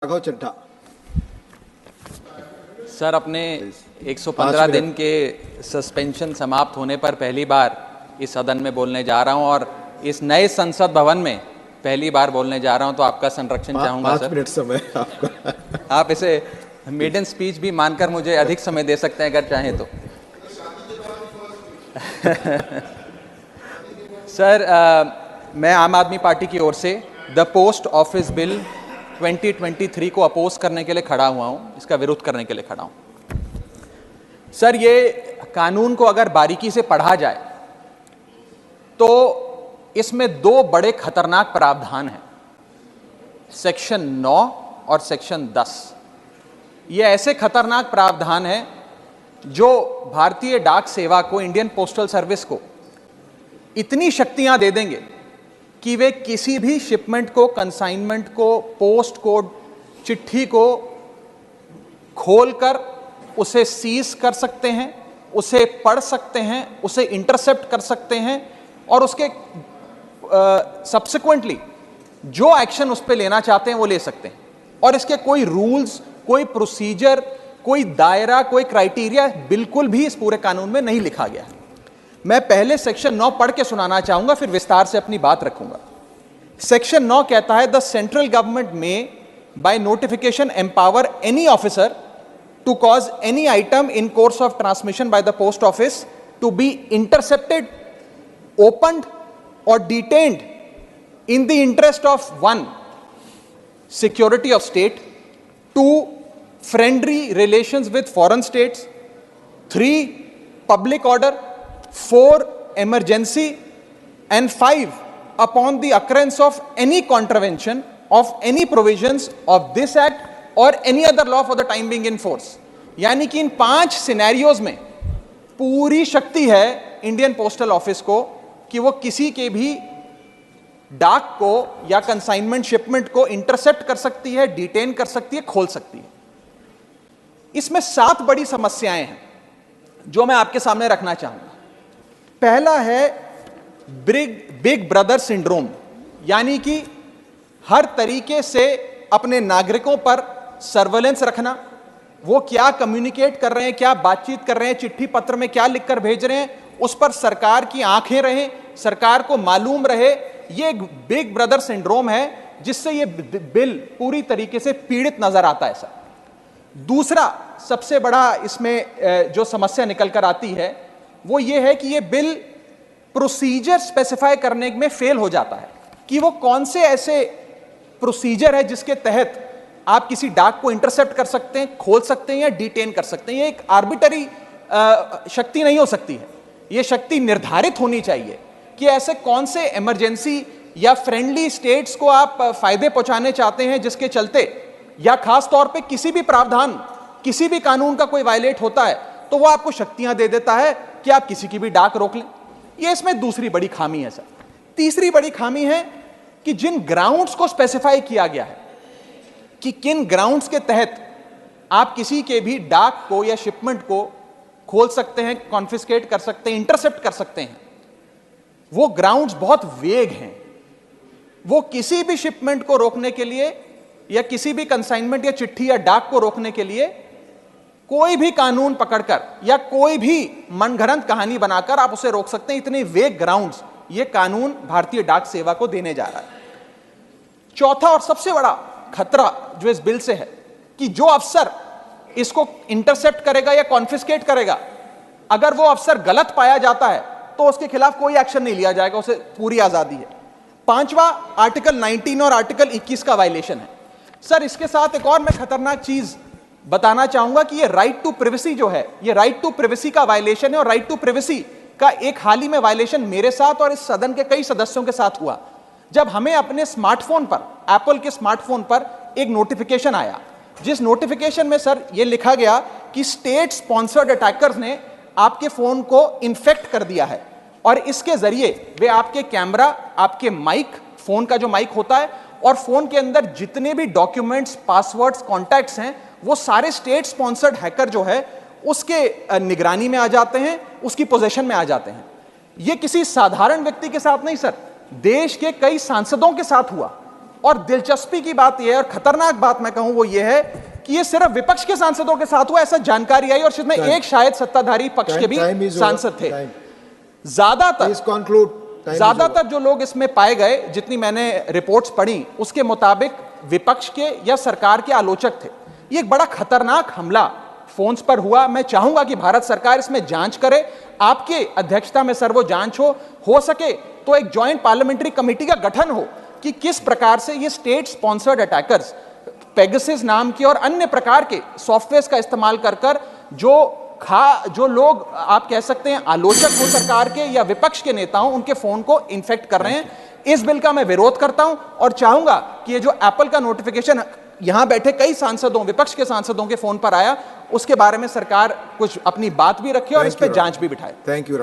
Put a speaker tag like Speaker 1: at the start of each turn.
Speaker 1: Raghav Chadha.
Speaker 2: Sir, अपने 115 दिन के सस्पेंशन समाप्त होने पर पहली बार इस सदन में बोलने जा रहा हूं और इस नए संसद भवन में पहली बार बोलने जा रहा हूं, तो आपका संरक्षण चाहूंगा सर।
Speaker 1: 5 मिनट समय आपका।
Speaker 2: आप इसे मेडन स्पीच भी मानकर मुझे अधिक समय दे सकते हैं अगर चाहें तो। सर, मैं आम आदमी पार्टी की ओर से द पोस्ट ऑफिस बिल 2023 को अपोज करने के लिए खड़ा हुआ हूं, इसका विरोध करने के लिए खड़ा हूं। सर, ये कानून को अगर बारीकी से पढ़ा जाए तो इसमें दो बड़े खतरनाक प्रावधान हैं, सेक्शन 9 और सेक्शन 10। ये ऐसे खतरनाक प्रावधान हैं जो भारतीय डाक सेवा को, इंडियन पोस्टल सर्विस को इतनी शक्तियां दे देंगे कि वे किसी भी शिपमेंट को, कंसाइनमेंट को, पोस्ट को, चिट्ठी को खोलकर उसे सीज कर सकते हैं, उसे पढ़ सकते हैं, उसे इंटरसेप्ट कर सकते हैं और उसके सब्सिक्वेंटली जो एक्शन उस पर लेना चाहते हैं वो ले सकते हैं। और इसके कोई रूल्स, कोई प्रोसीजर, कोई दायरा, कोई क्राइटेरिया बिल्कुल भी इस पूरे कानून में नहीं लिखा गया है। मैं पहले सेक्शन 9 पढ़ के सुनाना चाहूंगा, फिर विस्तार से अपनी बात रखूंगा। सेक्शन 9 कहता है, the central government may by notification empower any officer to cause any item in course of transmission by the post office to be intercepted, opened or detained in the interest of 1. security of state, 2. friendly relations with foreign states, 3. public order, 4. emergency, and 5. upon the occurrence of any contravention of any provisions of this act or any other law for the time being in force। यानी कि इन 5 scenarios में पूरी शक्ति है Indian postal office को कि वो किसी के भी डाक को या कंसाइनमेंट शिपमेंट को इंटरसेप्ट कर सकती है, डिटेन कर सकती है, खोल सकती है। इसमें 7 बड़ी समस्याएं हैं जो मैं आपके सामने रखना चाहूंगा। पहला है बिग ब्रदर सिंड्रोम, यानी कि हर तरीके से अपने नागरिकों पर सर्वेलेंस रखना, वो क्या कम्युनिकेट कर रहे हैं, क्या बातचीत कर रहे हैं, चिट्ठी पत्र में क्या लिखकर भेज रहे हैं, उस पर सरकार की आंखें रहें, सरकार को मालूम रहे। ये एक बिग ब्रदर सिंड्रोम है जिससे ये बिल पूरी तरीके से पीड़ित नजर आता है सर। दूसरा सबसे बड़ा इसमें जो समस्या निकल कर आती है वो ये है कि ये बिल प्रोसीजर स्पेसिफाई करने में फेल हो जाता है कि वो कौन से ऐसे प्रोसीजर है जिसके तहत आप किसी डाक को इंटरसेप्ट कर सकते हैं, खोल सकते हैं या डिटेन कर सकते हैं। ये एक आर्बिटरी शक्ति नहीं हो सकती है, ये शक्ति निर्धारित होनी चाहिए कि ऐसे कौन से इमरजेंसी या फ्रेंडली स्टेट्स को आप फायदे पहुंचाने चाहते हैं जिसके चलते, या खास तौर पे किसी भी प्रावधान, किसी भी कानून का कोई वायलेट होता है तो वो आपको शक्तियां दे देता है कि आप किसी की भी डाक रोक लें। ये इसमें दूसरी बड़ी खामी है सर। तीसरी बड़ी खामी है कि जिन ग्राउंड्स को स्पेसिफाई किया गया है कि किन ग्राउंड्स के तहत आप किसी के भी डाक को या शिपमेंट को खोल सकते हैं, कॉन्फिस्केट कर सकते हैं, इंटरसेप्ट कर सकते हैं, वो ग्राउंड्स बहुत वेग हैं। वो किसी भी शिपमेंट को रोकने के लिए या किसी भी कंसाइनमेंट या चिट्ठी या डाक को रोकने के लिए कोई भी कानून पकड़कर या कोई भी मनगढ़ंत कहानी बनाकर आप उसे रोक सकते हैं। इतने वेग ग्राउंड्स ये कानून भारतीय डाक सेवा को देने जा रहा है। चौथा और सबसे बड़ा खतरा जो इस बिल से है कि जो अफसर इसको इंटरसेप्ट करेगा या कॉन्फिस्केट करेगा, अगर वो अफसर गलत पाया जाता है तो उसके खिलाफ कोई एक्शन नहीं लिया जाएगा, उसे पूरी आजादी है। 5वां आर्टिकल 19 और आर्टिकल 21 का वायलेशन है सर। इसके साथ एक और मैं खतरनाक चीज बताना चाहूंगा कि ये राइट टू प्रिवेसी जो है, ये राइट टू प्रिवेसी का वायलेशन है। और राइट टू प्रिवेसी का एक हाल ही में वायलेशन मेरे साथ और इस सदन के कई सदस्यों के साथ हुआ, जब हमें अपने स्मार्टफोन पर, एप्पल के स्मार्टफोन पर एक नोटिफिकेशन आया, जिस नोटिफिकेशन में सर ये लिखा गया कि स्टेट स्पॉन्सर्ड अटैकर्स ने आपके फोन को इन्फेक्ट कर दिया है और इसके जरिए वे आपके कैमरा, आपके माइक, फोन का जो माइक होता है और फोन के अंदर जितने भी डॉक्यूमेंट्स, पासवर्ड्स, कॉन्टैक्ट्स हैं, वो सारे स्टेट स्पॉन्सर्ड हैकर जो है उसके निगरानी में आ जाते हैं, उसकी पोजीशन में आ जाते हैं। ये किसी साधारण व्यक्ति के साथ नहीं सर, देश के कई सांसदों के साथ हुआ। और दिलचस्पी की बात यह है, और खतरनाक बात मैं कहूं वो ये है कि ये सिर्फ विपक्ष के सांसदों के साथ हुआ, ऐसा जानकारी आई, और इसमें एक शायद सत्ताधारी पक्ष के भी सांसद थे। ज्यादातर जो लोग इसमें पाए गए, जितनी मैंने रिपोर्ट्स पढ़ी, उसके मुताबिक विपक्ष के या सरकार के आलोचक थे। ये एक बड़ा खतरनाक हमला फोन्स पर हुआ। मैं चाहूंगा कि भारत सरकार इसमें जांच करे, आपके अध्यक्षता में सर वो जांच हो सके तो एक ज्वाइंट पार्लियामेंट्री कमेटी का गठन हो कि किस प्रकार से ये स्टेट स्पॉन्सर्ड अटैकर्स पेगासस नाम के और अन्य प्रकार के सॉफ्टवेयर का इस्तेमाल कर जो लोग आप कह सकते हैं आलोचक हो सरकार के या विपक्ष के नेताओं, उनके फोन को इन्फेक्ट कर रहे हैं। इस बिल का मैं विरोध करता हूं और चाहूंगा कि ये जो एप्पल का नोटिफिकेशन यहां बैठे कई सांसदों, विपक्ष के सांसदों के फोन पर आया, उसके बारे में सरकार कुछ अपनी बात भी रखे और इस पर जांच भी बिठाए।
Speaker 1: Thank you.